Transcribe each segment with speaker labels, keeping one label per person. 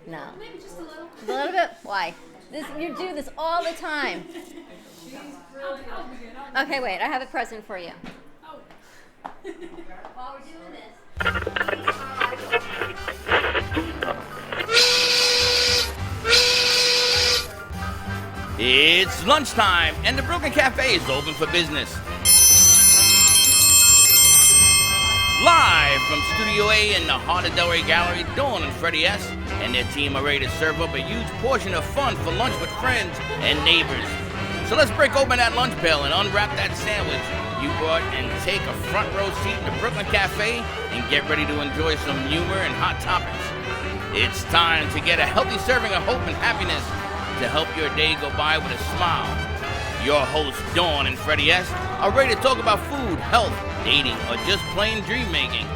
Speaker 1: No.
Speaker 2: Maybe just a little.
Speaker 1: A little bit? Why? You do this all the time. Okay, wait. I have a present for you.
Speaker 2: Oh.
Speaker 1: While we're doing this.
Speaker 3: It's lunchtime, and the Brooklyn Cafe is open for business. Live from Studio A in the heart of Delray Gallery, Dawn and Freddie S. and their team are ready to serve up a huge portion of fun for lunch with friends and neighbors. So let's break open that lunch pail and unwrap that sandwich you brought and take a front row seat in the Brooklyn Cafe and get ready to enjoy some humor and hot topics. It's time to get a healthy serving of hope and happiness to help your day go by with a smile. Your hosts, Dawn and Freddie S., are ready to talk about food, health, dating, or just plain dream making.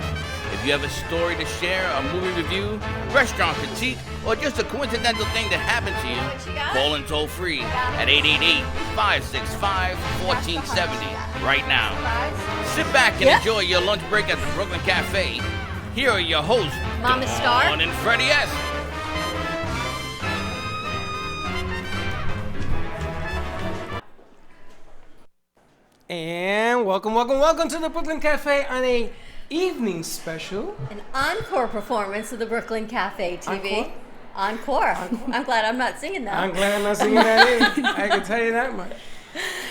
Speaker 3: If you have a story to share, a movie review, restaurant critique, or just a coincidental thing that happened to you, call in toll free at 888-565-1470 right now. Sit back and enjoy your lunch break at the Brooklyn Cafe. Here are your hosts,
Speaker 1: Mama Star
Speaker 3: Dawn and Freddie S.
Speaker 4: And welcome to the Brooklyn Cafe on a evening special.
Speaker 1: An encore performance of the Brooklyn Cafe TV. Encore. I'm glad I'm not singing that.
Speaker 4: I'm glad I'm not singing that either. I can tell you that much.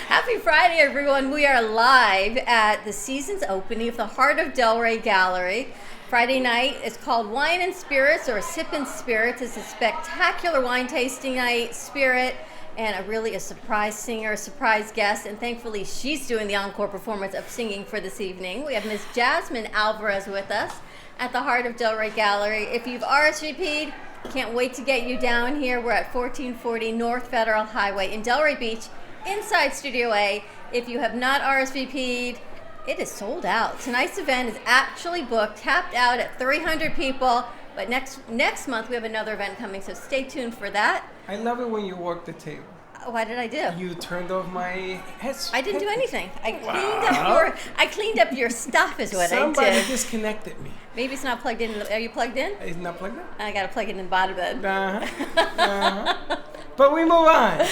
Speaker 1: Happy Friday, everyone. We are live at the season's opening of the Heart of Delray Gallery. Friday night is called Wine and Spirits, or Sippin' Spirits. It's a spectacular wine tasting night, spirit, and a surprise singer, a surprise guest, and thankfully she's doing the encore performance of singing for this evening. We have Miss Jasmine Alvarez with us at the Heart of Delray Gallery. If you've RSVP'd, can't wait to get you down here. We're at 1440 North Federal Highway in Delray Beach, inside Studio A. If you have not RSVP'd, it is sold out. Tonight's event is actually booked, tapped out at 300 people. But next month we have another event coming, so stay tuned for that.
Speaker 4: I love it when you work the table.
Speaker 1: What did I do?
Speaker 4: You turned off my headset.
Speaker 1: I didn't do anything. I cleaned up your stuff is what I did.
Speaker 4: Somebody disconnected me.
Speaker 1: Maybe it's not plugged in. Are you plugged in?
Speaker 4: It's not plugged in?
Speaker 1: I got to plug it in the bottom of it.
Speaker 4: But we move on.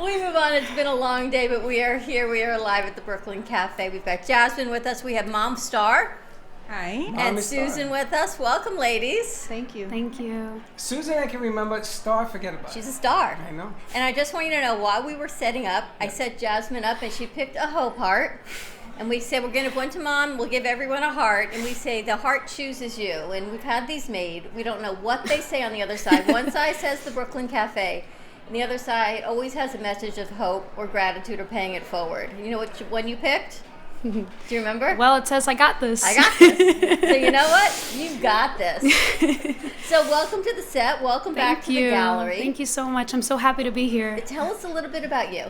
Speaker 1: We move on. It's been a long day, but we are here. We are live at the Brooklyn Cafe. We've got Jasmine with us. We have Mom Star.
Speaker 5: Hi.
Speaker 1: And Susan with us. Welcome, ladies.
Speaker 5: Thank you.
Speaker 2: Thank you.
Speaker 4: Susan, I can remember. Star, forget about it.
Speaker 1: She's a star.
Speaker 4: I know.
Speaker 1: And I just want you to know, while we were setting up, I set Jasmine up and she picked a hope heart. And we said, we're going to go into Mom, we'll give everyone a heart. And we say, the heart chooses you. And we've had these made. We don't know what they say on the other side. One side says the Brooklyn Cafe. And the other side always has a message of hope or gratitude or paying it forward. You know which one you picked? Do you remember?
Speaker 2: Well, it says I got this.
Speaker 1: I got this. So you know what? You got this. So welcome to the set. Welcome back to the gallery.
Speaker 2: Thank you so much. I'm so happy to be here.
Speaker 1: Tell us a little bit about you.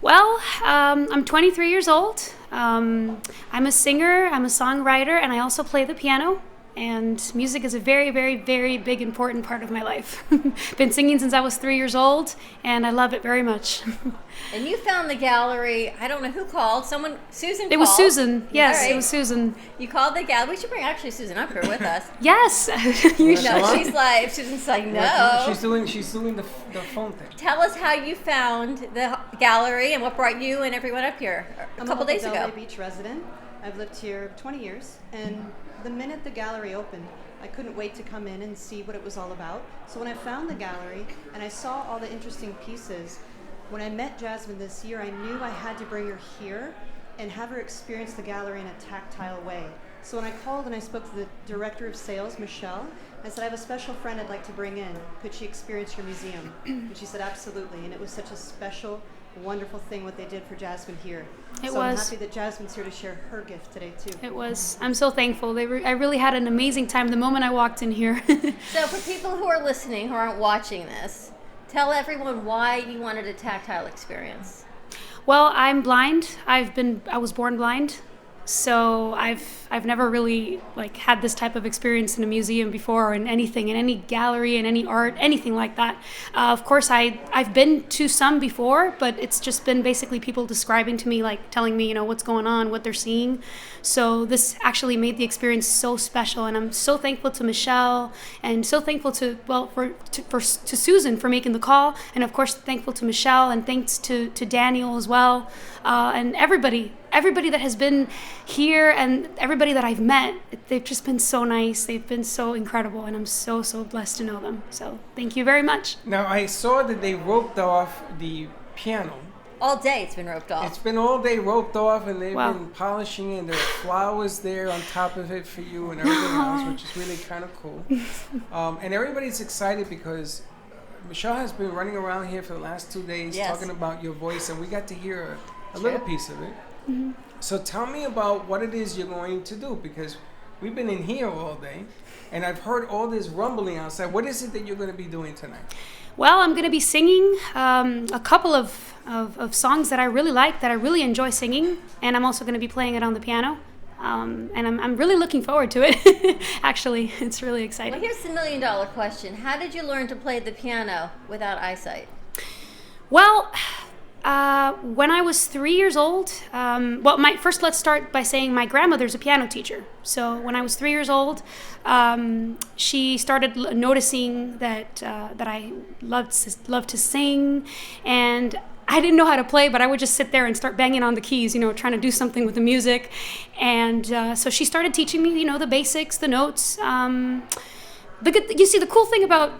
Speaker 2: Well, I'm 23 years old. I'm a singer, I'm a songwriter, and I also play the piano. And music is a very, very, very big, important part of my life. Been singing since I was 3 years old, and I love it very much.
Speaker 1: And you found the gallery, I don't know who called, Susan called.
Speaker 2: It was Susan, yes,
Speaker 1: right.
Speaker 2: It was Susan.
Speaker 1: You called the gallery. We should bring actually Susan up here with us.
Speaker 2: Yes, you should.
Speaker 1: No, Susan's like, no.
Speaker 4: She's doing the phone thing.
Speaker 1: Tell us how you found the gallery and what brought you and everyone up here a couple days ago.
Speaker 5: I'm a Delray Beach resident. I've lived here 20 years, and the minute the gallery opened, I couldn't wait to come in and see what it was all about. So when I found the gallery and I saw all the interesting pieces, when I met Jasmine this year, I knew I had to bring her here and have her experience the gallery in a tactile way. So when I called and I spoke to the director of sales, Michelle, I said, I have a special friend I'd like to bring in. Could she experience your museum? And she said, absolutely. And it was such a special, wonderful thing what they did for Jasmine here. I'm happy that Jasmine's here to share her gift today too.
Speaker 2: It was. I'm so thankful. I really had an amazing time the moment I walked in here.
Speaker 1: So for people who are listening, who aren't watching this, tell everyone why you wanted a tactile experience.
Speaker 2: Well, I'm blind. I was born blind. So I've never really like had this type of experience in a museum before, or in anything, in any gallery, in any art, anything like that. Of course, I've been to some before, but it's just been basically people describing to me, like telling me, what's going on, what they're seeing. So this actually made the experience so special, and I'm so thankful to Michelle, and so thankful to Susan for making the call, and of course thankful to Michelle, and thanks to Daniel as well, and everybody that has been here, and everybody that I've met. They've just been so nice. They've been so incredible, and I'm so blessed to know them. So thank you very much.
Speaker 4: Now, I saw that they roped off the piano.
Speaker 1: All day it's been roped off.
Speaker 4: It's been all day roped off, and they've
Speaker 2: Wow.
Speaker 4: been polishing it, and there are flowers there on top of it for you and everything else, which is really kind of cool. And everybody's excited because Michelle has been running around here for the last 2 days
Speaker 1: Yes.
Speaker 4: talking about your voice, and we got to hear a
Speaker 1: True.
Speaker 4: little piece of it.
Speaker 2: Mm-hmm.
Speaker 4: So tell me about what it is you're going to do, because we've been in here all day, and I've heard all this rumbling outside. What is it that you're going to be doing tonight?
Speaker 2: Well, I'm going to be singing a couple of songs that I really like, that I really enjoy singing, and I'm also going to be playing it on the piano. And I'm really looking forward to it. Actually, it's really exciting.
Speaker 1: Well, here's the $1 million question. How did you learn to play the piano without eyesight?
Speaker 2: Well, when I was 3 years old, let's start by saying my grandmother's a piano teacher. So when I was 3 years old, she started noticing that I loved to sing, and I didn't know how to play, but I would just sit there and start banging on the keys, trying to do something with the music. And so she started teaching me, the basics, the notes. The cool thing about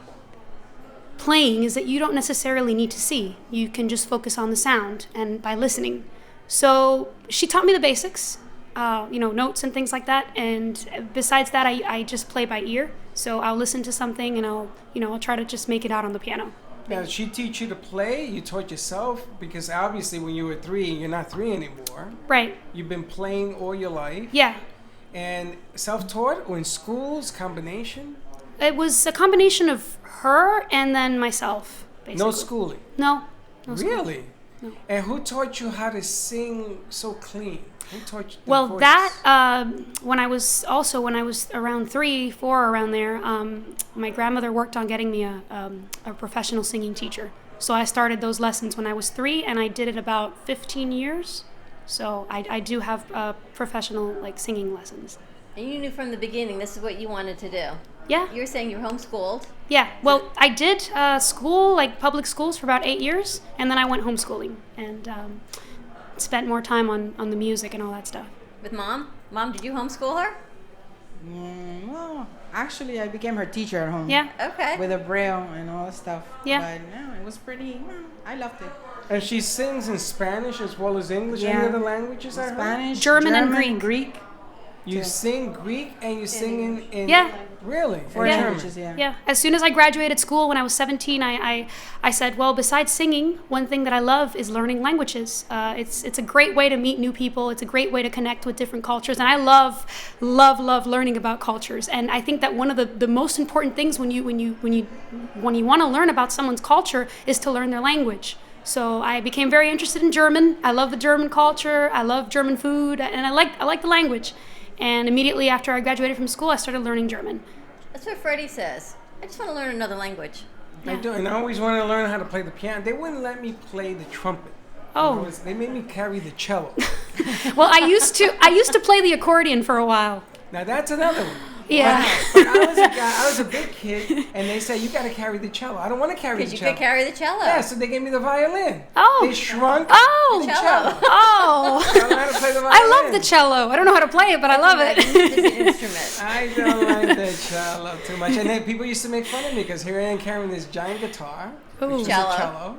Speaker 2: playing is that you don't necessarily need to see. You can just focus on the sound and by listening. So she taught me the basics, notes and things like that. And besides that, I just play by ear. So I'll listen to something and I'll try to just make it out on the piano.
Speaker 4: Now, did she teach you to play? You taught yourself? Because obviously when you were 3, you're not 3 anymore.
Speaker 2: Right.
Speaker 4: You've been playing all your life.
Speaker 2: Yeah.
Speaker 4: And self-taught or in schools, combination?
Speaker 2: It was a combination of her and then myself, basically.
Speaker 4: No schooling?
Speaker 2: No. No schooling.
Speaker 4: Really?
Speaker 2: No.
Speaker 4: And who taught you how to sing so clean? Who taught you the
Speaker 2: Well,
Speaker 4: voice?
Speaker 2: that, when I was around 3, 4, around there, my grandmother worked on getting me a professional singing teacher. So I started those lessons when I was 3, and I did it about 15 years. So I do have professional, singing lessons.
Speaker 1: And you knew from the beginning this is what you wanted to do.
Speaker 2: Yeah.
Speaker 1: You were saying you're homeschooled.
Speaker 2: Yeah. Well, I did school, public schools for about 8 years, and then I went homeschooling and spent more time on the music and all that stuff.
Speaker 1: With Mom? Mom, did you homeschool her?
Speaker 6: Well, actually, I became her teacher at home.
Speaker 2: Yeah.
Speaker 1: Okay.
Speaker 6: With a braille and all that stuff.
Speaker 2: Yeah.
Speaker 6: But no, it was pretty. I loved it.
Speaker 4: And she sings in Spanish as well as English.
Speaker 6: Yeah.
Speaker 4: Any other languages I heard?
Speaker 6: Spanish,
Speaker 2: German and
Speaker 6: Greek.
Speaker 4: You
Speaker 6: Yeah.
Speaker 4: sing Greek and you sing in
Speaker 2: Yeah.
Speaker 4: Really?
Speaker 6: For
Speaker 2: Yeah.
Speaker 6: churches, yeah.
Speaker 2: Yeah. As soon as I graduated school when I was 17, I said, well, besides singing, one thing that I love is learning languages. It's a great way to meet new people. It's a great way to connect with different cultures. And I love learning about cultures. And I think that one of the most important things when you want to learn about someone's culture is to learn their language. So I became very interested in German. I love the German culture. I love German food, and I like the language. And immediately after I graduated from school, I started learning German.
Speaker 1: That's what Freddie says. I just want to learn another language.
Speaker 4: I do, and I always wanted to learn how to play the piano. They wouldn't let me play the trumpet.
Speaker 2: Oh.
Speaker 4: They made me carry the cello.
Speaker 2: Well, I used to play the accordion for a while.
Speaker 4: Now that's another one.
Speaker 2: Yeah.
Speaker 4: But I was a big kid, and they said, you got to carry the cello. I don't want to carry the
Speaker 1: Because you
Speaker 4: cello.
Speaker 1: could carry the cello.
Speaker 4: Yeah, so they gave me the violin.
Speaker 2: Oh.
Speaker 4: They shrunk
Speaker 2: Oh.
Speaker 4: the
Speaker 1: Cello.
Speaker 4: cello.
Speaker 2: Oh.
Speaker 4: I don't know how to play the violin.
Speaker 2: I love the cello. I don't know how to play it, but I love it.
Speaker 1: Magnificent instrument.
Speaker 4: I don't like the cello too much. And then people used to make fun of me because here I am carrying this giant guitar, which was
Speaker 1: Cello.
Speaker 4: a cello.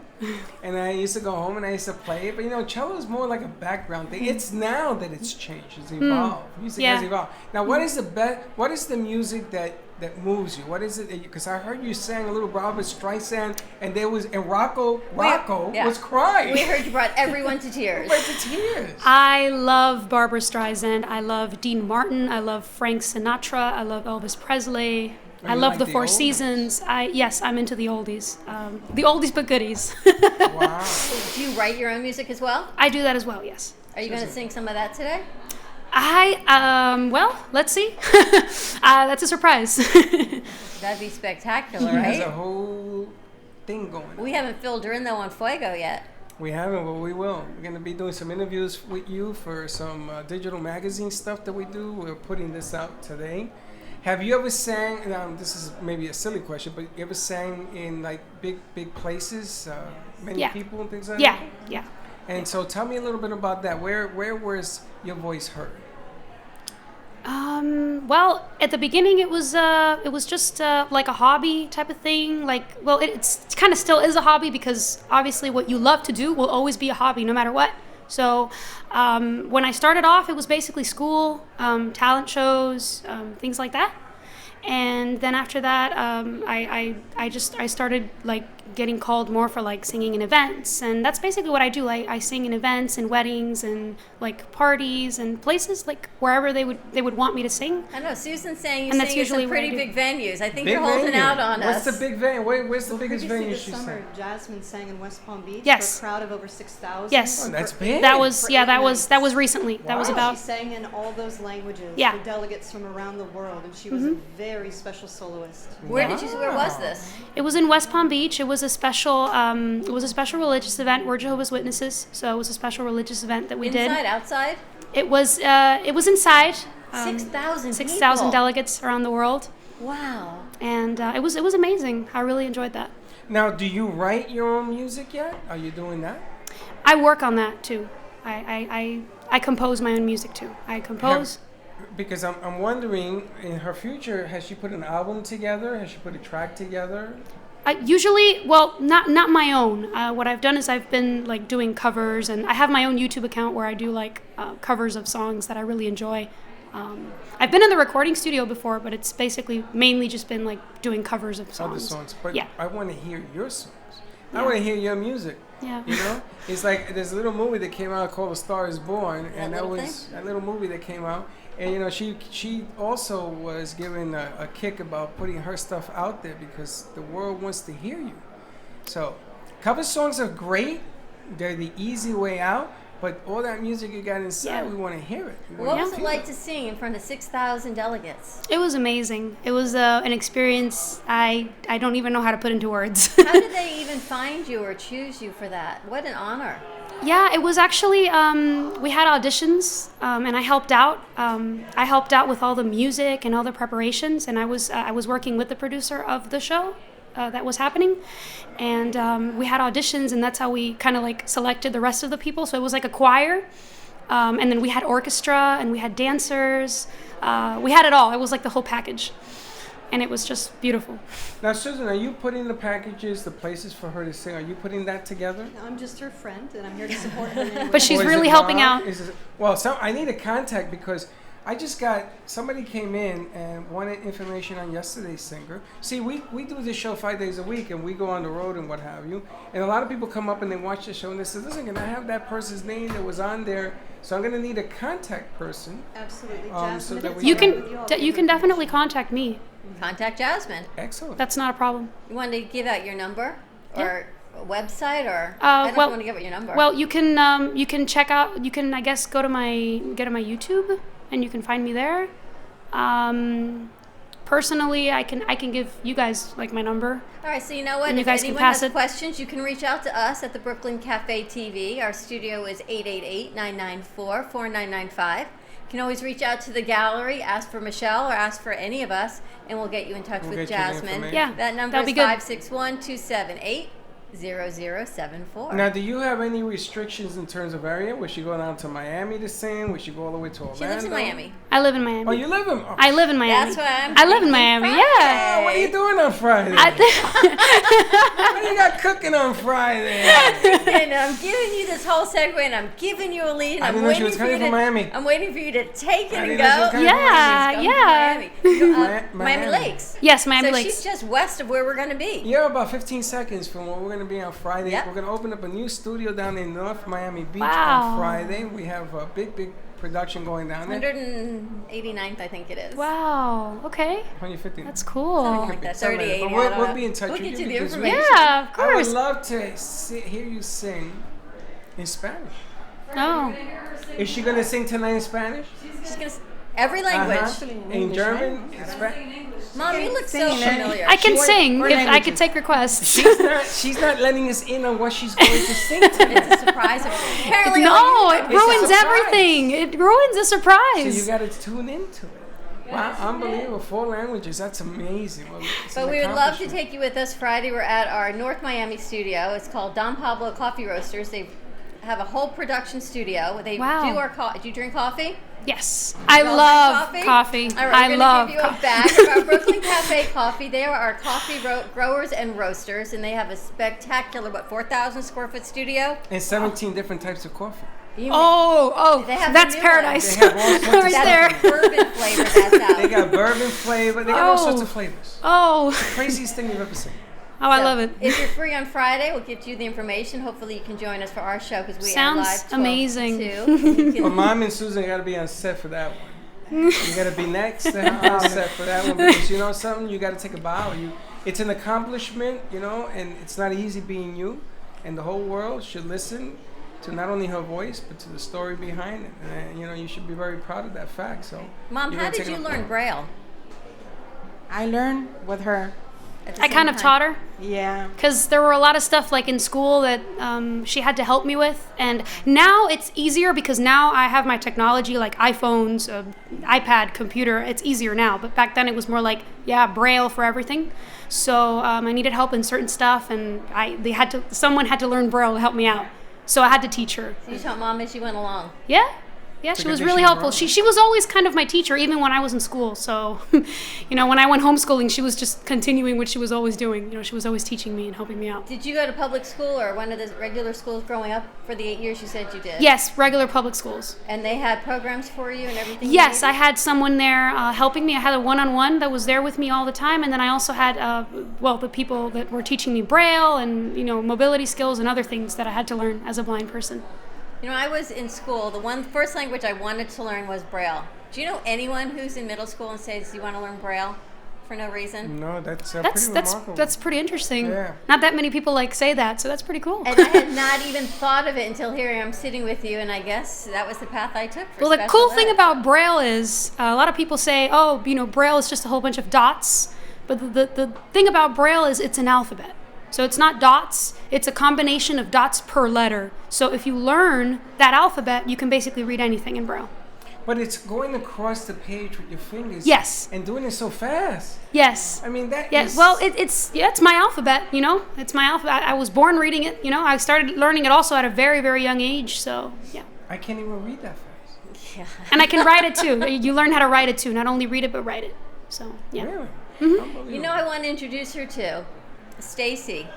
Speaker 4: And I used to go home and I used to play it. But cello is more like a background thing. It's now that it's changed. It's evolved. Music
Speaker 2: Yeah.
Speaker 4: has evolved. Now, what is the music that moves you? What is it? Because I heard you sang a little Barbra Streisand, and Rocco
Speaker 1: Yeah.
Speaker 4: was crying.
Speaker 1: We heard you brought everyone to tears.
Speaker 4: Right to tears.
Speaker 2: I love Barbra Streisand. I love Dean Martin. I love Frank Sinatra. I love Elvis Presley.
Speaker 4: Oh,
Speaker 2: I
Speaker 4: you
Speaker 2: love
Speaker 4: like
Speaker 2: the
Speaker 4: the
Speaker 2: Four
Speaker 4: oldies?
Speaker 2: Seasons. Yes, I'm into the oldies. The oldies but goodies.
Speaker 4: Wow.
Speaker 1: Do you write your own music as well?
Speaker 2: I do that as well, yes.
Speaker 1: Are you going to sing some of that today?
Speaker 2: Well, let's see. That's a surprise.
Speaker 1: That'd be spectacular,
Speaker 4: There's a
Speaker 1: right?
Speaker 4: whole thing going on.
Speaker 1: We haven't filled her in though on Fuego yet.
Speaker 4: We haven't, but we will. We're going to be doing some interviews with you for some digital magazine stuff that we do. We're putting this out today. Have you ever sang, this is maybe a silly question, but you ever sang in like big places, many
Speaker 2: Yeah.
Speaker 4: people and things like
Speaker 2: Yeah,
Speaker 4: that?
Speaker 2: yeah.
Speaker 4: And so tell me a little bit about that. Where was your voice heard?
Speaker 2: Well, at the beginning, it was just like a hobby type of thing. Like, well, it's kind of still is a hobby because obviously what you love to do will always be a hobby no matter what. So when I started off, it was basically school, talent shows, things like that. And then after that, I started like getting called more for like singing in events, and that's basically what I do. I sing in events and weddings and like parties and places like wherever they would want me to sing.
Speaker 1: I know Susan's saying you
Speaker 2: And that's
Speaker 1: sing at some
Speaker 2: usually what I
Speaker 1: pretty
Speaker 2: do.
Speaker 1: big venues. I think
Speaker 4: Big
Speaker 1: you're holding
Speaker 4: venue.
Speaker 1: out on
Speaker 4: What's
Speaker 1: us.
Speaker 4: the big venue? Where's the
Speaker 5: Well,
Speaker 4: biggest
Speaker 5: previously
Speaker 4: venue
Speaker 5: this
Speaker 4: she
Speaker 5: summer,
Speaker 4: sang?
Speaker 5: Jasmine sang in West Palm Beach
Speaker 2: Yes.
Speaker 5: for a crowd of over 6,000.
Speaker 2: Yes.
Speaker 4: Oh, that's
Speaker 5: for
Speaker 4: big.
Speaker 2: That was
Speaker 5: for
Speaker 2: yeah,
Speaker 5: 8
Speaker 2: that
Speaker 5: nights.
Speaker 2: was recently. That was
Speaker 4: Wow.
Speaker 2: about
Speaker 5: She sang in all those languages
Speaker 2: Yeah.
Speaker 5: for delegates from around the world, and she was a very special soloist.
Speaker 1: Where was this?
Speaker 2: It was in West Palm Beach. It was a special religious event. We're Jehovah's Witnesses, so it was a special religious event that we
Speaker 1: Inside,
Speaker 2: did.
Speaker 1: outside?
Speaker 2: It was inside.
Speaker 1: 6,000
Speaker 2: 6,000
Speaker 1: people.
Speaker 2: delegates around the world,
Speaker 1: Wow.
Speaker 2: and it was amazing. I really enjoyed that.
Speaker 4: Now, do you write your own music yet? Are you doing that?
Speaker 2: I work on that too. I compose my own music too. I compose.
Speaker 4: Because I'm wondering, in her future, has she put an album together? Has she put a track together?
Speaker 2: Usually, well, not my own. What I've done is I've been like doing covers, and I have my own YouTube account where I do like covers of songs that I really enjoy. I've been in the recording studio before, but it's basically mainly just been like doing covers of songs.
Speaker 4: Other songs. But
Speaker 2: Yeah.
Speaker 4: I want to hear your songs. I
Speaker 2: Yeah.
Speaker 4: want to hear your music.
Speaker 2: Yeah.
Speaker 4: You know? It's like there's a little movie that came out called A Star Is Born, and that
Speaker 1: little
Speaker 4: was that little movie that came out. And you know, she also was given a kick about putting her stuff out there because the world wants to hear you. So, cover songs are great. They're the easy way out. But all that music you got inside,
Speaker 2: Yeah.
Speaker 4: we want to hear it. We
Speaker 1: What
Speaker 4: wanna
Speaker 1: was it
Speaker 4: feel
Speaker 1: like to sing in front of 6,000 delegates?
Speaker 2: It was amazing. It was an experience I don't even know how to put into words.
Speaker 1: How did they even find you or choose you for that? What an honor.
Speaker 2: Yeah, it was actually, we had auditions, and I helped out. I helped out with all the music and all the preparations, and I was working with the producer of the show that was happening. And we had auditions, and that's how we kind of like selected the rest of the people. So it was like a choir, and then we had orchestra, and we had dancers. We had it all. It was like the whole package. And it was just beautiful.
Speaker 4: Now, Susan, are you putting the packages, the places for her to sing? Are you putting that together?
Speaker 5: I'm just her friend, and I'm here to support her. in any way.
Speaker 2: But she's
Speaker 4: Or is
Speaker 2: really
Speaker 4: it
Speaker 2: helping
Speaker 4: Mom?
Speaker 2: out.
Speaker 4: Well, I need a contact because I just got somebody came in and wanted information on yesterday's singer. See, we do this show 5 days a week, and we go on the road and what have you. And a lot of people come up and they watch the show and they say, "Listen, can I have that person's name that was on there?" So I'm going to need a contact person.
Speaker 5: Absolutely,
Speaker 4: so
Speaker 5: Jasmine.
Speaker 4: that
Speaker 5: it's
Speaker 4: we
Speaker 2: You
Speaker 5: all
Speaker 2: can
Speaker 5: right with all.
Speaker 2: you can definitely contact me.
Speaker 1: Contact Jasmine.
Speaker 4: Excellent.
Speaker 2: That's not a problem.
Speaker 1: You wanted to give out your number or a website or I don't know if
Speaker 2: well-
Speaker 1: you want to give out your number.
Speaker 2: Well, you can check out. You can, I guess, go to my YouTube, and you can find me there. Personally, I can give you guys like my number.
Speaker 1: All right, so you know what?
Speaker 2: And you
Speaker 1: If
Speaker 2: guys can
Speaker 1: anyone
Speaker 2: pass
Speaker 1: has
Speaker 2: it.
Speaker 1: questions, you can reach out to us at the Brooklyn Cafe TV. Our studio is 888-994-4995. You can always reach out to the gallery, ask for Michelle, or ask for any of us, and we'll get you in touch
Speaker 4: We'll
Speaker 1: with
Speaker 4: get you the
Speaker 1: Jasmine.
Speaker 4: information.
Speaker 2: Yeah,
Speaker 1: That number
Speaker 2: that'll
Speaker 1: is
Speaker 2: be good.
Speaker 1: 561-278-0074.
Speaker 4: Now, do you have any restrictions in terms of area? Would she go down to Miami to sing? Would she go all the way to Orlando?
Speaker 1: She lives in Miami.
Speaker 2: I live in Miami.
Speaker 4: Oh, you live in? Oh,
Speaker 2: I live in Miami.
Speaker 1: That's why I'm
Speaker 2: I live in
Speaker 1: thinking
Speaker 2: Miami.
Speaker 1: Friday.
Speaker 2: Yeah.
Speaker 4: what are you doing on Friday? What do you got cooking on Friday?
Speaker 1: And I'm giving you this whole segue, and I'm giving you a lead. And
Speaker 4: I
Speaker 1: I'm
Speaker 4: didn't know she
Speaker 1: waiting
Speaker 4: was
Speaker 1: for you
Speaker 4: coming
Speaker 1: to.
Speaker 4: from Miami.
Speaker 1: I'm waiting for you to take it
Speaker 4: I
Speaker 1: and
Speaker 4: didn't know she was
Speaker 1: go.
Speaker 4: coming from
Speaker 2: Yeah,
Speaker 1: She's
Speaker 2: yeah.
Speaker 1: coming from Miami.
Speaker 4: Miami.
Speaker 1: Miami Lakes.
Speaker 2: Yes, Miami
Speaker 1: so
Speaker 2: Lakes.
Speaker 1: she's just west of where we're going to be.
Speaker 4: You're about 15 seconds from where we're going to be on Friday.
Speaker 1: Yep.
Speaker 4: We're going to open up a new studio down in North Miami Beach
Speaker 2: Wow.
Speaker 4: on Friday. We have a big production going down there.
Speaker 1: 189th, I think it is.
Speaker 2: Wow. Okay.
Speaker 4: 150.
Speaker 2: That's cool.
Speaker 1: Something like that.
Speaker 4: Something like
Speaker 1: 38.
Speaker 4: But
Speaker 1: I don't
Speaker 4: we'll
Speaker 1: know.
Speaker 4: be in touch
Speaker 1: We'll
Speaker 4: with
Speaker 1: get
Speaker 4: you
Speaker 1: you the
Speaker 4: because
Speaker 1: information.
Speaker 2: Yeah, of
Speaker 4: I would
Speaker 2: course.
Speaker 4: love to hear you sing in Spanish.
Speaker 2: Oh.
Speaker 4: Is she gonna sing tonight in Spanish?
Speaker 1: She's gonna every language.
Speaker 6: Actually,
Speaker 4: In
Speaker 6: English,
Speaker 4: German?
Speaker 6: right?
Speaker 4: In Spanish?
Speaker 1: Mom, you look so
Speaker 6: Sing in
Speaker 1: familiar.
Speaker 2: I can
Speaker 6: What-
Speaker 2: sing
Speaker 6: what
Speaker 2: if I
Speaker 6: languages?
Speaker 2: could take requests.
Speaker 4: She's not letting us in on what she's going to sing tonight.
Speaker 1: It's a surprise. Apparently,
Speaker 2: No, it
Speaker 4: It's a
Speaker 2: ruins
Speaker 4: surprise.
Speaker 2: everything. It ruins a
Speaker 4: So
Speaker 2: surprise.
Speaker 4: you got to tune into it. Wow, unbelievable. 4 languages. That's amazing. Well, it's
Speaker 1: But
Speaker 4: an
Speaker 1: we would love to
Speaker 4: accomplishment.
Speaker 1: take you with us Friday. We're at our North Miami studio. It's called Don Pablo Coffee Roasters. They have a whole production studio. They
Speaker 2: Wow.
Speaker 1: do our do you drink coffee?
Speaker 2: Yes, I
Speaker 1: You all
Speaker 2: love
Speaker 1: drink
Speaker 2: coffee.
Speaker 1: All right,
Speaker 2: I
Speaker 1: we're
Speaker 2: love
Speaker 1: going to give you a
Speaker 2: coffee.
Speaker 1: bag of our Brooklyn Cafe coffee. They are our coffee growers and roasters, and they have a spectacular, 4,000 square foot studio.
Speaker 4: And 17 different types of coffee.
Speaker 1: You
Speaker 2: Oh,
Speaker 1: They have
Speaker 2: that's
Speaker 1: the new one.
Speaker 2: paradise.
Speaker 4: They have all sorts of
Speaker 2: right
Speaker 4: stuff
Speaker 2: there.
Speaker 4: in it.
Speaker 1: bourbon flavor that's out.
Speaker 4: They got bourbon flavor. They got all sorts
Speaker 2: Oh.
Speaker 4: of flavors.
Speaker 2: Oh,
Speaker 4: Craziest thing you've ever seen.
Speaker 2: I
Speaker 1: So,
Speaker 2: love it.
Speaker 1: If you're free on Friday, we'll get you the information. Hopefully, you can join us for our show because we
Speaker 2: Sounds
Speaker 1: are live 12
Speaker 2: amazing.
Speaker 1: to 2. And you
Speaker 4: Well,
Speaker 1: can-
Speaker 4: Mom and Susan got to be on set for that one. You got to be next to have on set for that one because you know something. You got to take a bow. It's an accomplishment, and it's not easy being you. And the whole world should listen to not only her voice but to the story behind it. And you should be very proud of that fact. So,
Speaker 1: Mom,
Speaker 4: you're
Speaker 1: how
Speaker 4: gonna
Speaker 1: did
Speaker 4: take
Speaker 1: you
Speaker 4: it
Speaker 1: learn
Speaker 4: apart.
Speaker 1: Braille?
Speaker 6: I learned with her.
Speaker 1: At the
Speaker 2: I
Speaker 1: same
Speaker 2: kind of
Speaker 1: time?
Speaker 2: taught her.
Speaker 6: Yeah.
Speaker 2: Because there were a lot of stuff like in school that she had to help me with, and now it's easier because now I have my technology like iPhones, iPad, computer. It's easier now, but back then it was more like Braille for everything. So I needed help in certain stuff, and someone had to learn Braille to help me out. So I had to teach her.
Speaker 1: So you taught Mom as you went along.
Speaker 2: Yeah. Yeah,
Speaker 4: It's a
Speaker 2: she
Speaker 4: good
Speaker 2: was
Speaker 4: thing
Speaker 2: really
Speaker 4: she was
Speaker 2: helpful.
Speaker 4: around.
Speaker 2: She was always kind of my teacher, even when I was in school. So, when I went homeschooling, she was just continuing what she was always doing. She was always teaching me and helping me out.
Speaker 1: Did you go to public school or one of the regular schools growing up for the 8 years you said you did?
Speaker 2: Yes, regular public schools.
Speaker 1: And they had programs for you and everything? you
Speaker 2: Yes,
Speaker 1: needed?
Speaker 2: I had someone there helping me. I had a one-on-one that was there with me all the time, and then I also had, the people that were teaching me Braille and mobility skills and other things that I had to learn as a blind person.
Speaker 1: I was in school. The first language I wanted to learn was Braille. Do you know anyone who's in middle school and says you want to learn Braille for no reason?
Speaker 4: No, that's
Speaker 2: That's
Speaker 4: pretty remarkable.
Speaker 2: that's pretty interesting.
Speaker 4: Yeah.
Speaker 2: Not that many people say that, so that's pretty cool.
Speaker 1: And I had not even thought of it until here I am sitting with you, and I guess that was the path I took. For
Speaker 2: Well, the
Speaker 1: special
Speaker 2: cool thing
Speaker 1: ed.
Speaker 2: about Braille is a lot of people say, Braille is just a whole bunch of dots. But the thing about Braille is it's an alphabet. So it's not dots, it's a combination of dots per letter. So if you learn that alphabet, you can basically read anything in Braille.
Speaker 4: But it's going across the page with your fingers.
Speaker 2: Yes.
Speaker 4: And doing it so fast.
Speaker 2: Yes.
Speaker 4: I mean, that
Speaker 2: Yes.
Speaker 4: is...
Speaker 2: Well, it's my alphabet, It's my alphabet. I was born reading it, I started learning it also at a very, very young age, so yeah.
Speaker 4: I can't even read that fast.
Speaker 1: Yeah.
Speaker 2: And I can write it too. You learn how to write it too. Not only read it, but write it. So, yeah.
Speaker 4: Really? Unbelievable.
Speaker 1: I want to introduce her to Stacy.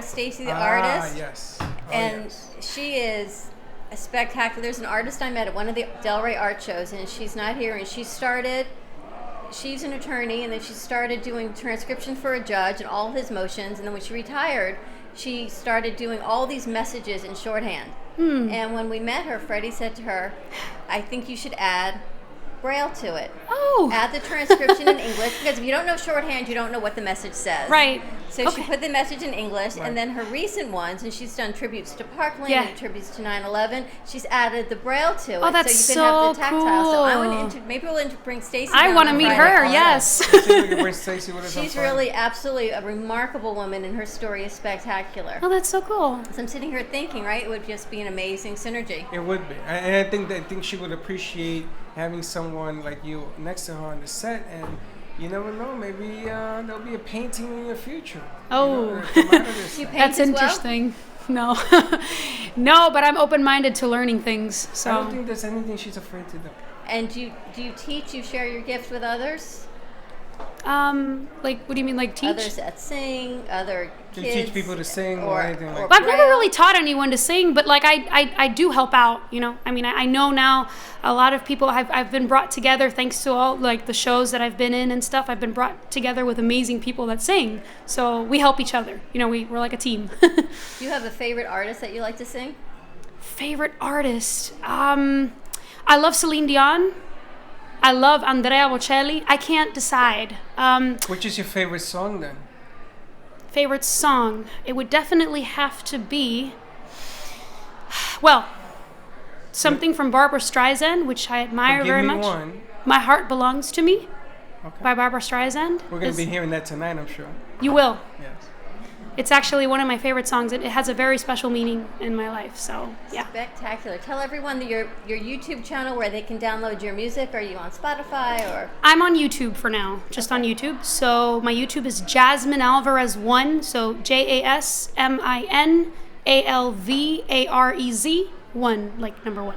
Speaker 1: Stacy the artist?
Speaker 4: Yes.
Speaker 1: And
Speaker 4: yes.
Speaker 1: she is a spectacular. There's an artist I met at one of the Delray art shows, and she's not here. And she's an attorney, and then she started doing transcription for a judge and all his motions. And then when she retired, she started doing all these messages in shorthand. And when we met her, Freddie said to her, I think you should add Braille to it.
Speaker 2: Oh.
Speaker 1: Add the transcription in English, because if you don't know shorthand, you don't know what the message says.
Speaker 2: Right.
Speaker 1: So she
Speaker 2: Okay.
Speaker 1: put the message in English,
Speaker 4: Right.
Speaker 1: and then her recent ones, and she's done tributes to Parkland
Speaker 2: Yeah.
Speaker 1: and tributes to 9/11. She's added the Braille to it,
Speaker 2: Oh, that's
Speaker 1: so you can have the
Speaker 2: so
Speaker 1: tactile. So I
Speaker 2: cool.
Speaker 1: want to maybe we'll bring Stacy.
Speaker 2: I
Speaker 1: down
Speaker 2: want to
Speaker 1: on
Speaker 2: meet
Speaker 1: Friday.
Speaker 2: her, yes.
Speaker 4: See if we can bring Stacy with us on
Speaker 1: She's
Speaker 4: Friday.
Speaker 1: really absolutely a remarkable woman, and her story is spectacular.
Speaker 2: Oh, that's so cool.
Speaker 1: So I'm sitting here thinking, right, it would just be an amazing synergy.
Speaker 4: It would be, and I think she would appreciate having someone like you next to her on the set. And you never know, maybe there'll be a painting in your future.
Speaker 2: Oh.
Speaker 4: That'll come out of this
Speaker 1: You
Speaker 4: thing.
Speaker 1: paint
Speaker 2: That's
Speaker 1: as well?
Speaker 2: interesting. No. No, but I'm open-minded to learning things.
Speaker 4: I don't
Speaker 2: So
Speaker 4: think there's anything she's afraid to do.
Speaker 1: And do you teach? You share your gift with others?
Speaker 2: what do you mean, like teach?
Speaker 1: Others that sing, other
Speaker 4: To
Speaker 1: kids,
Speaker 4: teach people to sing or anything like
Speaker 2: Well, I've never
Speaker 1: Braille.
Speaker 2: really taught anyone to sing, but like I do help out, I know now a lot of people I've been brought together thanks to all like the shows that I've been in and stuff. I've been brought together with amazing people that sing. So we help each other. We're like a team.
Speaker 1: Do you have a favorite artist that you like to sing?
Speaker 2: Favorite artist? I love Celine Dion. I love Andrea Bocelli. I can't decide.
Speaker 4: Which is your favorite song then?
Speaker 2: Favorite song? It would definitely have to be. Well, something from Barbara Streisand, which I admire
Speaker 4: Give
Speaker 2: very
Speaker 4: me
Speaker 2: much.
Speaker 4: one.
Speaker 2: My Heart Belongs to Me
Speaker 4: Okay.
Speaker 2: by Barbara Streisand.
Speaker 4: We're going to be hearing that tonight, I'm sure.
Speaker 2: You will.
Speaker 4: Yes.
Speaker 2: It's actually one of my favorite songs. It has a very special meaning in my life. So, yeah.
Speaker 1: Spectacular. Tell everyone that your YouTube channel where they can download your music. Are you on Spotify or?
Speaker 2: I'm on YouTube for now, just on YouTube. So my YouTube is Jasmine Alvarez 1. So JASMINALVAREZ 1, like number 1.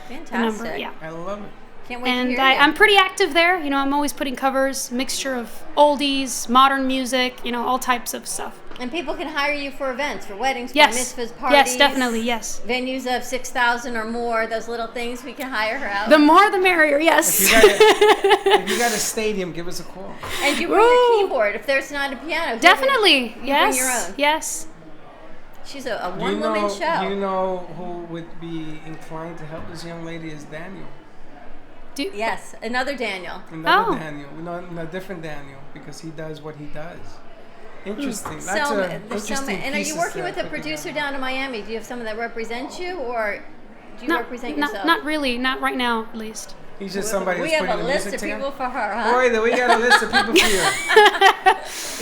Speaker 1: Fantastic.
Speaker 2: The number, yeah.
Speaker 4: I love it.
Speaker 1: Can't wait to
Speaker 2: And
Speaker 1: hear
Speaker 2: I'm
Speaker 1: you.
Speaker 2: pretty active there. You know, I'm always putting covers, mixture of oldies, modern music, you know, all types of stuff.
Speaker 1: And people can hire you for events, for weddings,
Speaker 2: Yes.
Speaker 1: for mitzvahs, parties.
Speaker 2: Yes, definitely, yes.
Speaker 1: Venues of 6,000 or more, those little things, we can hire her out.
Speaker 2: The more the merrier, yes.
Speaker 4: If you got a stadium, give us a call.
Speaker 1: And you bring
Speaker 2: Woo!
Speaker 1: a keyboard if there's not a piano.
Speaker 2: Definitely,
Speaker 1: You
Speaker 2: yes.
Speaker 1: bring your own.
Speaker 2: Yes.
Speaker 1: She's a one-woman show.
Speaker 4: Do you know who would be inclined to help this young lady is Daniel.
Speaker 1: Yes, another Daniel.
Speaker 4: Another
Speaker 2: Oh.
Speaker 4: Daniel. No, a different Daniel, because he does what he does. Interesting. Lots of
Speaker 1: There's so
Speaker 4: interesting
Speaker 1: many. And are you
Speaker 4: pieces
Speaker 1: working
Speaker 4: that
Speaker 1: with a
Speaker 4: put
Speaker 1: producer
Speaker 4: together.
Speaker 1: down in Miami? Do you have someone that represents you, or do you represent yourself?
Speaker 2: Not really, not right now, at least.
Speaker 4: He's just somebody
Speaker 1: We
Speaker 4: who's
Speaker 1: have
Speaker 4: putting
Speaker 1: a
Speaker 4: the
Speaker 1: list
Speaker 4: music
Speaker 1: of
Speaker 4: together.
Speaker 1: people for her, huh?
Speaker 4: Boy, we got a list of people for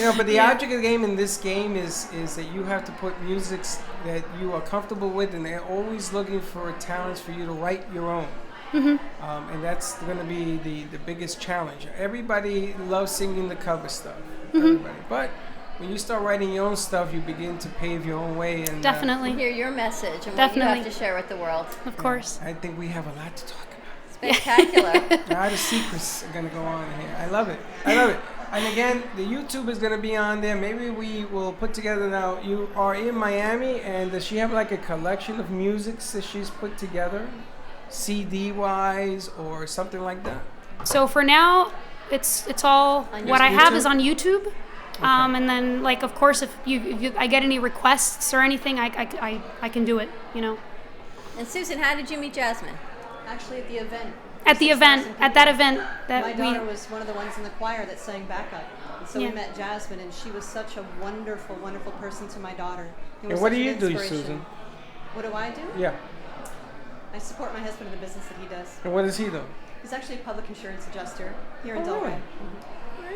Speaker 4: you. But the object of the game in this game is that you have to put music that you are comfortable with, and they're always looking for talents for you to write your own. And that's going to be the biggest challenge. Everybody loves singing the cover stuff. Everybody. But when you start writing your own stuff, you begin to pave your own way. And
Speaker 2: Definitely.
Speaker 1: Hear your message and what
Speaker 2: Definitely.
Speaker 1: you have to share with the world.
Speaker 2: Of course.
Speaker 4: I think we have a lot to talk about.
Speaker 1: Spectacular.
Speaker 4: A lot of secrets are going to go on here. I love it. I love it. And again, the YouTube is going to be on there. Maybe we will put together now. You are in Miami, and does she have like a collection of musics that she's put together, CD-wise or something like that?
Speaker 2: So for now, it's all
Speaker 1: On
Speaker 2: what I have
Speaker 4: YouTube?
Speaker 2: is on YouTube. And then, like, of course, if I get any requests or anything, I can do it, you know.
Speaker 1: And Susan, how did you meet Jasmine?
Speaker 5: Actually, at the event.
Speaker 2: At the event,
Speaker 5: 6,000
Speaker 2: at that
Speaker 5: people.
Speaker 2: event
Speaker 5: My
Speaker 2: that
Speaker 5: daughter was one of the ones in the choir that sang backup. And so
Speaker 2: Yeah.
Speaker 5: we met Jasmine, and she was such a wonderful, wonderful person to my daughter. It
Speaker 4: And
Speaker 5: was
Speaker 4: what
Speaker 5: such
Speaker 4: do
Speaker 5: an
Speaker 4: you do,
Speaker 5: inspiration.
Speaker 4: Susan?
Speaker 5: What do I do?
Speaker 4: Yeah.
Speaker 5: I support my husband in the business that he does.
Speaker 4: And what does he do?
Speaker 5: He's actually a public insurance adjuster here in
Speaker 4: Oh,
Speaker 5: Delray.
Speaker 4: really?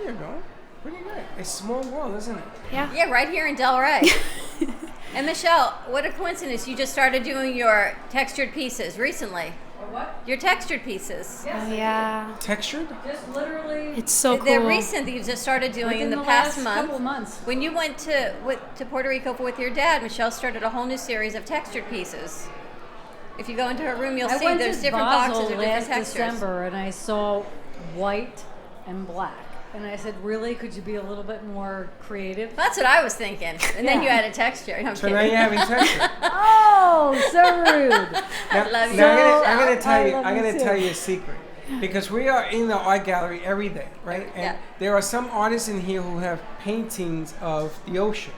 Speaker 4: There you go. Pretty good. It's a small world, isn't it?
Speaker 1: Yeah, right here in Delray. And Michelle, what a coincidence. You just started doing your textured pieces recently.
Speaker 7: What?
Speaker 1: Your textured pieces.
Speaker 7: Yes,
Speaker 2: Oh, yeah.
Speaker 4: Textured?
Speaker 7: just literally
Speaker 2: It's so cool.
Speaker 1: They're recent that you just started doing
Speaker 7: within
Speaker 1: in the past
Speaker 7: last
Speaker 1: month.
Speaker 7: couple months.
Speaker 1: When you went to Puerto Rico with your dad, Michelle started a whole new series of textured pieces. If you go into her room, you'll
Speaker 7: I
Speaker 1: see
Speaker 7: went
Speaker 1: there's
Speaker 7: to
Speaker 1: different
Speaker 7: Basel
Speaker 1: boxes of different
Speaker 7: last
Speaker 1: textures.
Speaker 7: December, and I saw white and black, and I said, "Really? Could you be a little bit more creative?"
Speaker 1: That's what I was thinking. And then
Speaker 7: Yeah.
Speaker 1: you added texture. No, I'm
Speaker 4: So
Speaker 1: kidding.
Speaker 4: now you're having texture.
Speaker 7: Oh, so rude!
Speaker 1: I love you.
Speaker 4: Now I'm gonna
Speaker 7: So,
Speaker 4: tell
Speaker 7: I
Speaker 4: you.
Speaker 7: love
Speaker 4: I'm
Speaker 7: you
Speaker 4: gonna
Speaker 7: too.
Speaker 4: tell you a secret, because we are in the art gallery every day, right? And
Speaker 1: Yeah.
Speaker 4: there are some artists in here who have paintings of the ocean.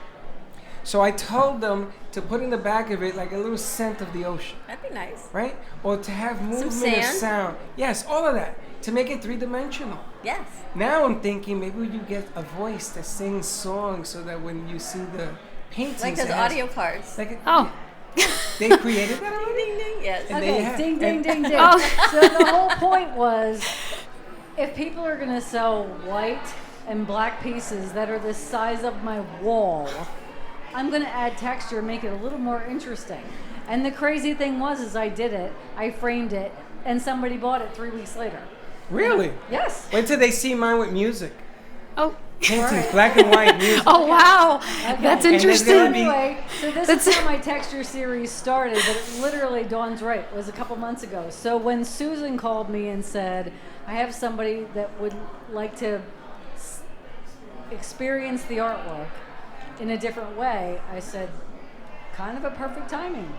Speaker 4: So I told them to put in the back of it like a little scent of the ocean,
Speaker 1: That'd be nice.
Speaker 4: right? Or to have movement of
Speaker 1: sand?
Speaker 4: sound. Yes, all of that to make it three-dimensional.
Speaker 1: Yes.
Speaker 4: Now I'm thinking maybe you get a voice that sings songs so that when you see the paintings,
Speaker 1: Like those
Speaker 4: it has-
Speaker 1: audio cards.
Speaker 4: Like
Speaker 2: Oh.
Speaker 4: they created that already.
Speaker 1: Ding, ding. Yes.
Speaker 4: And they
Speaker 7: Okay,
Speaker 4: have-
Speaker 7: ding, ding,
Speaker 4: and-
Speaker 7: ding, ding.
Speaker 2: Oh.
Speaker 7: So the whole point was, if people are gonna sell white and black pieces that are the size of my wall, I'm gonna add texture and make it a little more interesting. And the crazy thing was, is I did it, I framed it, and somebody bought it 3 weeks later.
Speaker 4: Really?
Speaker 7: Yes.
Speaker 4: Wait till they see mine with music.
Speaker 2: Oh.
Speaker 4: Paintings, black and white music.
Speaker 2: Oh, wow. That's
Speaker 4: And there's
Speaker 2: interesting.
Speaker 4: gonna be-
Speaker 7: Anyway, so this
Speaker 2: That's-
Speaker 7: is how my texture series started, but it literally, Dawn's right, it was a couple months ago. So when Susan called me and said, I have somebody that would like to experience the artwork in a different way, I said, kind of a perfect timing.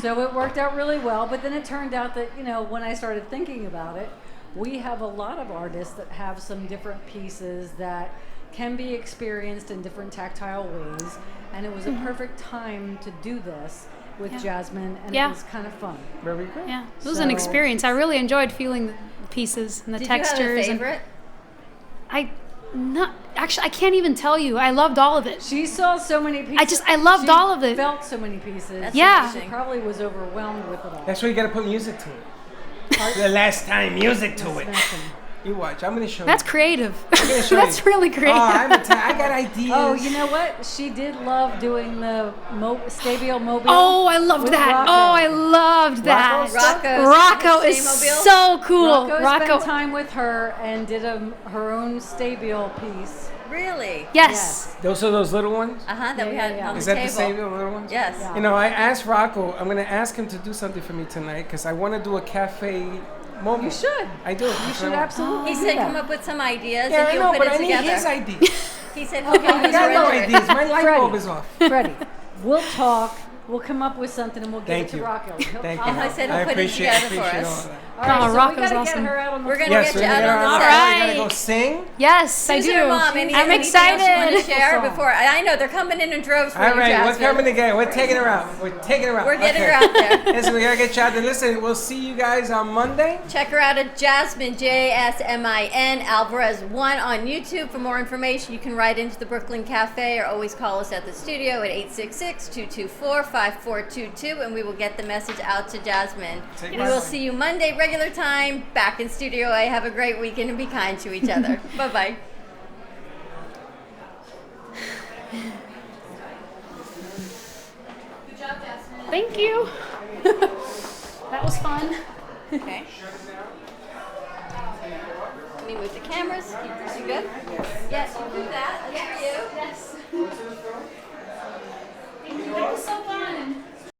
Speaker 7: So it worked out really well, but then it turned out that, when I started thinking about it, we have a lot of artists that have some different pieces that can be experienced in different tactile ways, and it was a perfect time to do this with
Speaker 2: Yeah.
Speaker 7: Jasmine, and
Speaker 2: Yeah.
Speaker 7: it was kind of fun.
Speaker 4: Very good.
Speaker 2: Yeah. It was an
Speaker 7: So-
Speaker 2: experience. I really enjoyed feeling the pieces and the
Speaker 1: Did
Speaker 2: textures.
Speaker 1: you have a
Speaker 2: and
Speaker 1: favorite?
Speaker 2: I Actually, I can't even tell you. I loved all of it.
Speaker 7: She saw so many pieces.
Speaker 2: I loved
Speaker 7: She
Speaker 2: all of it.
Speaker 7: Felt so many pieces.
Speaker 1: That's
Speaker 2: Yeah.
Speaker 7: She
Speaker 1: amazing.
Speaker 7: probably was overwhelmed with it all.
Speaker 4: That's why you gotta put music to it. The last time, music to it.
Speaker 7: Nothing.
Speaker 4: You watch. I'm gonna show
Speaker 2: That's
Speaker 4: you.
Speaker 2: creative.
Speaker 4: gonna show
Speaker 2: That's
Speaker 4: you.
Speaker 2: really creative.
Speaker 4: I got ideas.
Speaker 7: Oh, you know what? She did love doing the Stabio Mobile.
Speaker 2: Oh, I loved
Speaker 7: with
Speaker 2: that.
Speaker 7: Rocco.
Speaker 2: Oh, I loved that. Rocco is
Speaker 1: Staymobile?
Speaker 2: so cool.
Speaker 7: Rocco spent time with her and did her own Stabile piece.
Speaker 1: Really?
Speaker 2: Yes.
Speaker 4: Those are those little ones?
Speaker 1: That we
Speaker 7: Yeah,
Speaker 1: had
Speaker 7: yeah.
Speaker 1: on
Speaker 4: Is
Speaker 1: the
Speaker 4: that
Speaker 1: table.
Speaker 4: the same little ones?
Speaker 1: Yes.
Speaker 7: Yeah.
Speaker 4: You know, I asked Rocco, I'm going to ask him to do something for me tonight because I want to do a cafe mobile.
Speaker 7: You should.
Speaker 4: I do.
Speaker 7: You should absolutely.
Speaker 1: He
Speaker 7: do
Speaker 1: said
Speaker 7: that.
Speaker 1: come up with some ideas
Speaker 4: Yeah,
Speaker 1: and
Speaker 4: I
Speaker 1: he'll
Speaker 4: know,
Speaker 1: put
Speaker 4: but
Speaker 1: it
Speaker 4: I need
Speaker 1: together.
Speaker 4: his ideas.
Speaker 1: He said he'll
Speaker 4: I got no
Speaker 1: render it.
Speaker 4: ideas. My light
Speaker 7: Freddie.
Speaker 4: bulb is off.
Speaker 7: Freddie, we'll talk. We'll come up with something and we'll give
Speaker 4: Thank
Speaker 7: it to
Speaker 4: you.
Speaker 7: Rocco. He'll
Speaker 4: Thank
Speaker 7: talk.
Speaker 4: you.
Speaker 1: I said he'll
Speaker 4: I
Speaker 1: put it
Speaker 4: appreciate
Speaker 1: together for
Speaker 4: all
Speaker 1: us.
Speaker 4: that.
Speaker 7: All right,
Speaker 2: Oh,
Speaker 7: so we
Speaker 2: Rocco's
Speaker 7: gotta
Speaker 2: awesome.
Speaker 7: get her out on the
Speaker 1: We're gonna
Speaker 7: floor.
Speaker 1: get
Speaker 4: Yes,
Speaker 1: you
Speaker 4: we're
Speaker 1: out
Speaker 4: gonna
Speaker 1: on
Speaker 4: get
Speaker 1: the
Speaker 4: our
Speaker 1: set.
Speaker 4: We gotta go sing.
Speaker 2: Yes, I
Speaker 1: Susan
Speaker 2: do.
Speaker 1: or Mom,
Speaker 2: I'm
Speaker 1: anything else you
Speaker 2: excited.
Speaker 1: want to share
Speaker 7: Song.
Speaker 1: before? I know they're coming in droves for
Speaker 4: All
Speaker 1: you,
Speaker 4: right, we're
Speaker 1: Jasmine.
Speaker 4: coming together. We're taking her out. We're taking her out.
Speaker 1: We're getting
Speaker 4: Okay.
Speaker 1: her out there.
Speaker 4: Listen, we gotta get you out there. Listen, we'll see you guys on Monday.
Speaker 1: Check her out at Jasmine, Jasmin Alvarez 1 on YouTube. For more information, you can write into the Brooklyn Cafe or always call us at the studio at 866-224-5422, and we will get the message out to Jasmine.
Speaker 4: Take
Speaker 1: We
Speaker 4: my
Speaker 1: will
Speaker 4: point.
Speaker 1: see you Monday, regular time, back in Studio A. Have a great weekend and be kind to each other. Bye-bye.
Speaker 2: Thank you. That was fun.
Speaker 1: Okay. Let me move the cameras. You good? Yes, you do that.